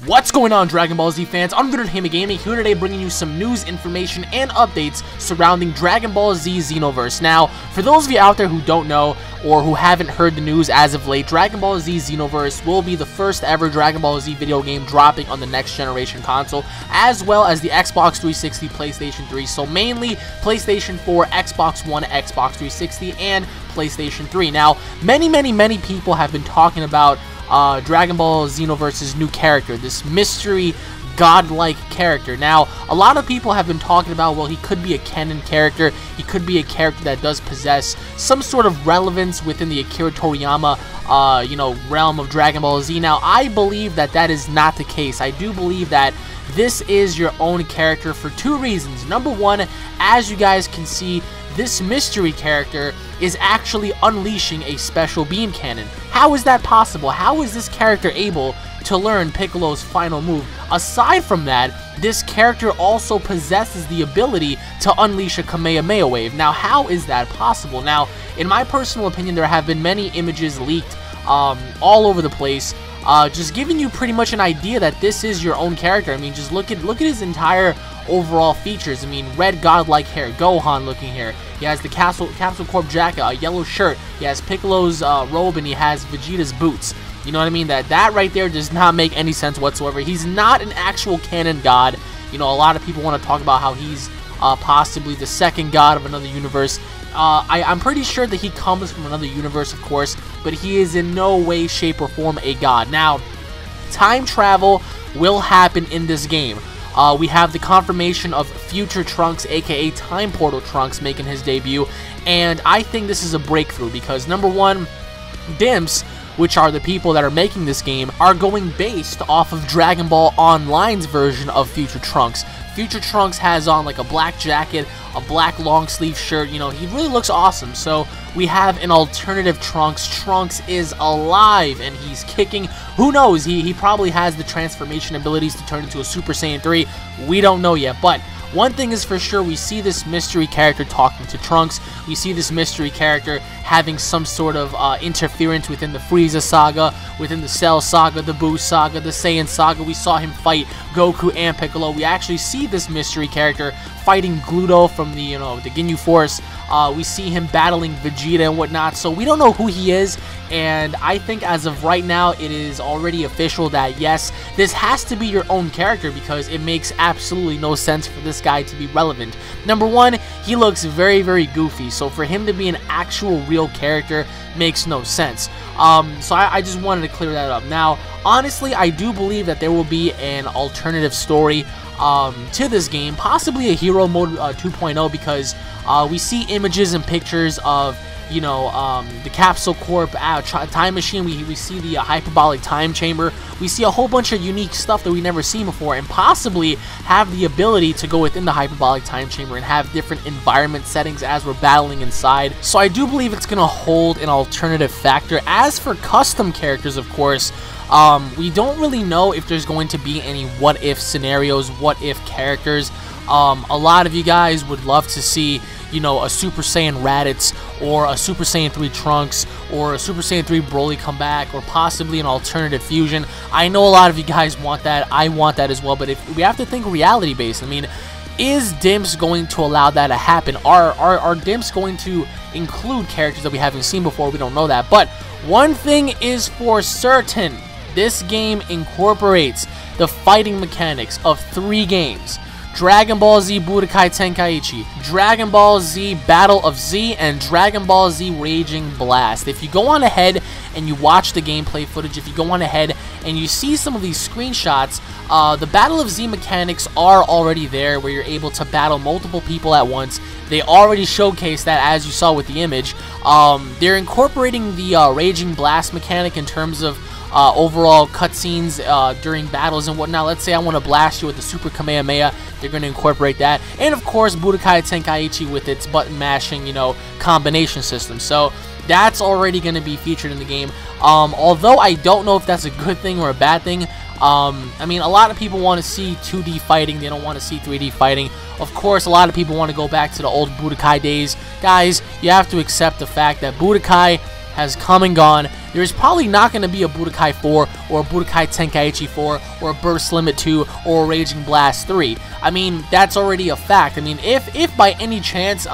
What's going on, Dragon Ball Z fans? UnrealEntGaming here today, bringing you some news, information, and updates surrounding Dragon Ball Z Xenoverse. Now, for those of you out there who don't know or who haven't heard the news as of late, Dragon Ball Z Xenoverse will be the first ever Dragon Ball Z video game dropping on the next generation console, as well as the Xbox 360, PlayStation 3. So mainly PlayStation 4, Xbox One, Xbox 360, and PlayStation 3. Now, many people have been talking about Dragon Ball Xenoverse's new character, this mystery godlike character. Now, a lot of people have been talking about, well, he could be a canon character, he could be a character that does possess some sort of relevance within the Akira Toriyama, realm of Dragon Ball Z. Now, I believe that that is not the case. I do believe that this is your own character for two reasons. Number one, as you guys can see, this mystery character is actually unleashing a special beam cannon. How is that possible? How is this character able to learn Piccolo's final move? Aside from that, this character also possesses the ability to unleash a Kamehameha wave. Now, how is that possible? Now, in my personal opinion, there have been many images leaked all over the place, just giving you pretty much an idea that this is your own character. I mean, just look at his entire overall features. I mean, red godlike hair, Gohan looking hair. He has the Capsule Corp jacket, a yellow shirt. He has Piccolo's robe, and he has Vegeta's boots. You know what I mean? That right there does not make any sense whatsoever. He's not an actual canon god. You know, a lot of people want to talk about how he's possibly the second god of another universe. I'm pretty sure that he comes from another universe, of course, but he is in no way, shape, or form a god. Now, time travel will happen in this game. We have the confirmation of Future Trunks, aka Time Portal Trunks, making his debut, and I think this is a breakthrough because, number one, DIMPs, which are the people that are making this game, are going based off of Dragon Ball Online's version of Future Trunks. Future Trunks has on like a black jacket, a black long sleeve shirt. You know, he really looks awesome. So we have an alternative Trunks. Trunks is alive and he's kicking. Who knows? He probably has the transformation abilities to turn into a Super Saiyan 3. We don't know yet, but one thing is for sure, we see this mystery character talking to Trunks. We see this mystery character having some sort of interference within the Frieza saga, within the Cell saga, the Buu saga, the Saiyan saga. We saw him fight Goku and Piccolo. We actually see this mystery character fighting Gluto from the, the Ginyu Force. We see him battling Vegeta and whatnot. So we don't know who he is, and I think as of right now, it is already official that yes, this has to be your own character because it makes absolutely no sense for this guy to be relevant. Number one, he looks very goofy, so for him to be an actual real character makes no sense. So I just wanted to clear that up. Now, honestly, I do believe that there will be an alternative story to this game, possibly a hero mode 2.0, because we see images and pictures of the Capsule Corp time machine. We see the hyperbolic time chamber. We see a whole bunch of unique stuff that we've never seen before, and possibly have the ability to go within the hyperbolic time chamber and have different environment settings as we're battling inside. So I do believe it's going to hold an alternative factor. As for custom characters, of course, we don't really know if there's going to be any what-if scenarios, what-if characters. A lot of you guys would love to see, a Super Saiyan Raditz, or a Super Saiyan 3 Trunks, or a Super Saiyan 3 Broly come back, or possibly an alternative fusion. I know a lot of you guys want that. I want that as well, but if we have to think reality-based. I mean, is DIMPs going to allow that to happen? Are DIMPs going to include characters that we haven't seen before? We don't know that. But one thing is for certain. This game incorporates the fighting mechanics of 3 games: Dragon Ball Z Budokai Tenkaichi, Dragon Ball Z Battle of Z, and Dragon Ball Z Raging Blast. If you go on ahead and you watch the gameplay footage, if you go on ahead and you see some of these screenshots, the Battle of Z mechanics are already there, where you're able to battle multiple people at once. They already showcased that, as you saw with the image. They're incorporating the Raging Blast mechanic in terms of overall cutscenes during battles and whatnot. Let's say I want to blast you with the Super Kamehameha, they're going to incorporate that. And of course, Budokai Tenkaichi with its button mashing, combination system. So that's already going to be featured in the game. Although I don't know if that's a good thing or a bad thing. I mean, a lot of people want to see 2D fighting. They don't want to see 3D fighting. Of course, a lot of people want to go back to the old Budokai days. Guys, you have to accept the fact that Budokai has come and gone. there's probably not going to be a Budokai 4 or a Budokai Tenkaichi 4 or a Burst Limit 2 or a Raging Blast 3. I mean, that's already a fact. I mean, if by any chance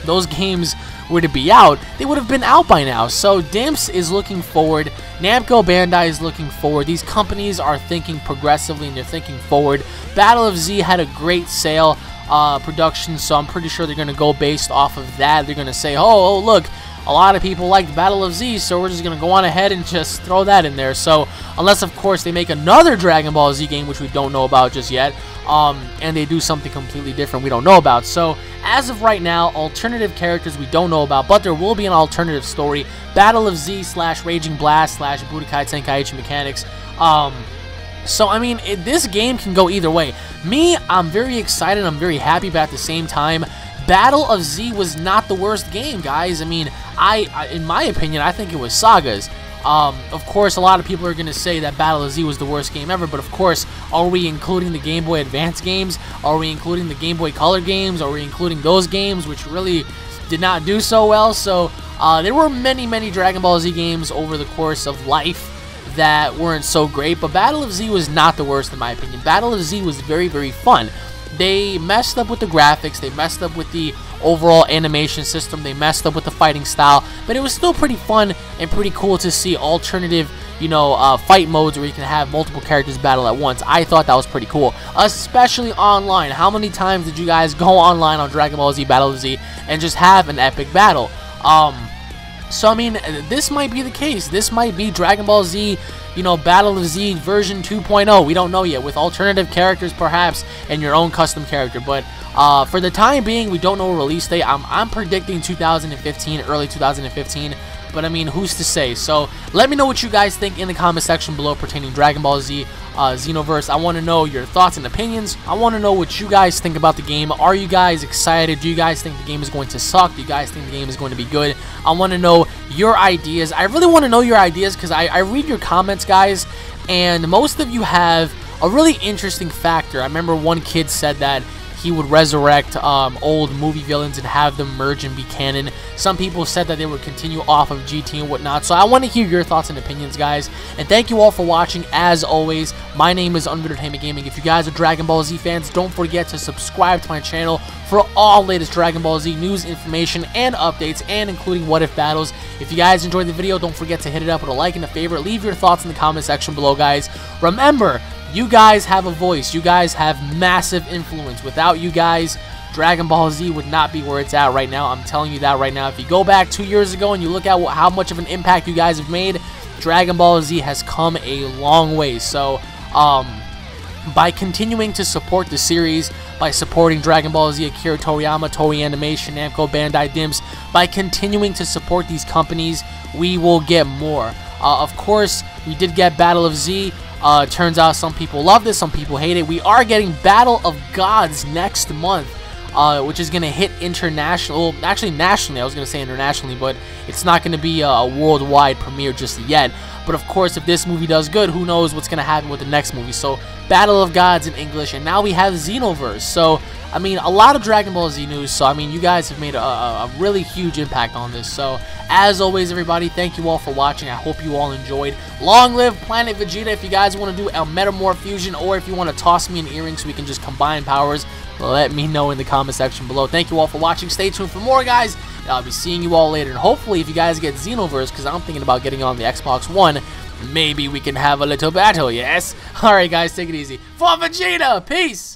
those games were to be out, they would have been out by now. So Dimps is looking forward, Namco Bandai is looking forward. These companies are thinking progressively and they're thinking forward. Battle of Z had a great sale production, so I'm pretty sure they're going to go based off of that. They're going to say, oh look, a lot of people liked Battle of Z, so we're just going to go on ahead and just throw that in there. So unless of course they make another Dragon Ball Z game, which we don't know about just yet, and they do something completely different we don't know about. So as of right now, alternative characters we don't know about, but there will be an alternative story. Battle of Z / Raging Blast / Budokai Tenkaichi mechanics. So I mean, this game can go either way. Me, I'm very excited, I'm very happy, but at the same time, Battle of Z was not the worst game, guys. I mean, in my opinion, I think it was Saga's. Of course, a lot of people are going to say that Battle of Z was the worst game ever, but of course, are we including the Game Boy Advance games? Are we including the Game Boy Color games? Are we including those games which really did not do so well? So, there were many Dragon Ball Z games over the course of life that weren't so great, but Battle of Z was not the worst in my opinion. Battle of Z was very fun. They messed up with the graphics, they messed up with the overall animation system, they messed up with the fighting style, but it was still pretty fun and pretty cool to see alternative, you know, fight modes where you can have multiple characters battle at once. I thought that was pretty cool, especially online. How many times did you guys go online on Dragon Ball Z Battle of Z and just have an epic battle? So I mean, this might be the case. This might be Dragon Ball Z, you know, Battle of Z version 2.0. We don't know yet, with alternative characters perhaps and your own custom character. But for the time being, we don't know a release date. I'm predicting 2015, early 2015. But I mean, who's to say? So let me know what you guys think in the comment section below pertaining to Dragon Ball Z Xenoverse. I want to know your thoughts and opinions. I want to know what you guys think about the game. Are you guys excited? Do you guys think the game is going to suck? Do you guys think the game is going to be good? I want to know your ideas. I really want to know your ideas because I read your comments, guys, and most of you have a really interesting factor. I remember one kid said that he would resurrect old movie villains and have them merge and be canon. Some people said that they would continue off of GT and whatnot. So I want to hear your thoughts and opinions, guys. And thank you all for watching. As always, my name is UnrealEntGaming. If you guys are Dragon Ball Z fans, don't forget to subscribe to my channel for all latest Dragon Ball Z news, information, and updates, and including what-if battles. If you guys enjoyed the video, don't forget to hit it up with a like and a favorite. Leave your thoughts in the comment section below, guys. Remember, you guys have a voice. You guys have massive influence. Without you guys, Dragon Ball Z would not be where it's at right now. I'm telling you that right now. If you go back 2 years ago and you look at how much of an impact you guys have made, Dragon Ball Z has come a long way. So, by continuing to support the series, by supporting Dragon Ball Z, Akira Toriyama, Toei Animation, Namco Bandai, Dimps, by continuing to support these companies, we will get more. Of course, we did get Battle of Z. Turns out some people love this, some people hate it. We are getting Battle of Gods next month, which is going to hit international, well, actually nationally. I was going to say internationally, but it's not going to be a worldwide premiere just yet. But of course, if this movie does good, who knows what's going to happen with the next movie. So, Battle of Gods in English, and now we have Xenoverse. So, I mean, a lot of Dragon Ball Z news. So, I mean, you guys have made a really huge impact on this. So, as always, everybody, thank you all for watching. I hope you all enjoyed. Long live Planet Vegeta. If you guys want to do a Metamorph Fusion, or if you want to toss me an earring so we can just combine powers, let me know in the comment section below. Thank you all for watching. Stay tuned for more, guys. And I'll be seeing you all later. And hopefully, if you guys get Xenoverse, because I'm thinking about getting on the Xbox One, maybe we can have a little battle, yes? Alright, guys, take it easy. For Vegeta, peace!